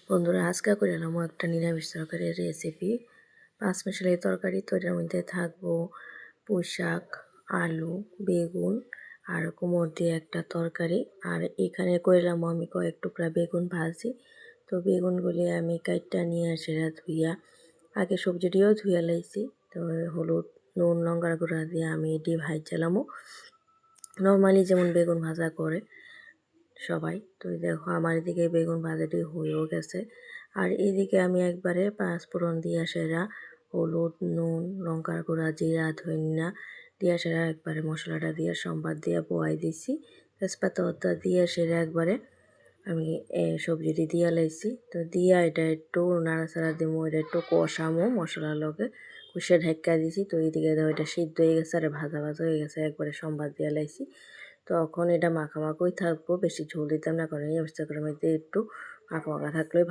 বন্ধুরা আজকে করে এলাম একটা নিরামিষ তরকারির রেসিপি। পাঁচমিশালি তরকারি তো এটার মধ্যে থাকবো পুঁই শাক, আলু, বেগুন আর কুমড় দিয়ে একটা তরকারি। আর এখানে করলাম আমি কয়েক টুকরা বেগুন ভাজি। তো বেগুনগুলি আমি কাইটটা নিয়ে সেটা ধুইয়া আগে সবজিটিও ধুইয়া লাইছি। তো হলুদ নুন লঙ্কার গুঁড়া দিয়ে আমি এটি ভাজলামও নর্মালি যেমন বেগুন ভাজা করে সবাই। তো দেখো আমার এদিকে বেগুন ভাজাটি হয়েও গেছে। আর এদিকে আমি একবারে পাঁচফোড়ন দিয়া সেরা হলুদ নুন লঙ্কার গুঁড়া জিরা ধনিয়া দিয়া সেরা একবারে মশলাটা দিয়ে সম্বাদ দিয়ে বোয়াই দিছি। তেজপাতা অদা দিয়ে সেরা একবারে আমি সবজিটি দিয়া লাইছি। তো দিয়া এটা একটু নাড়াচাড়া দিমো, এটা একটু কষামো মশলার লগে কষে ঢাকা দিছি। তো এইদিকে দেখো এটা সিদ্ধ হয়ে গেছে আর ভাজা ভাজা হয়ে গেছে, একবারে সম্বাদ দিয়ে লাইছি। তখন এটা মাখামাখোই থাকবো, বেশি ঝোল দিতাম না, কারণ এই অবস্থা করে মধ্যে একটু মাখা মাখা থাকলেই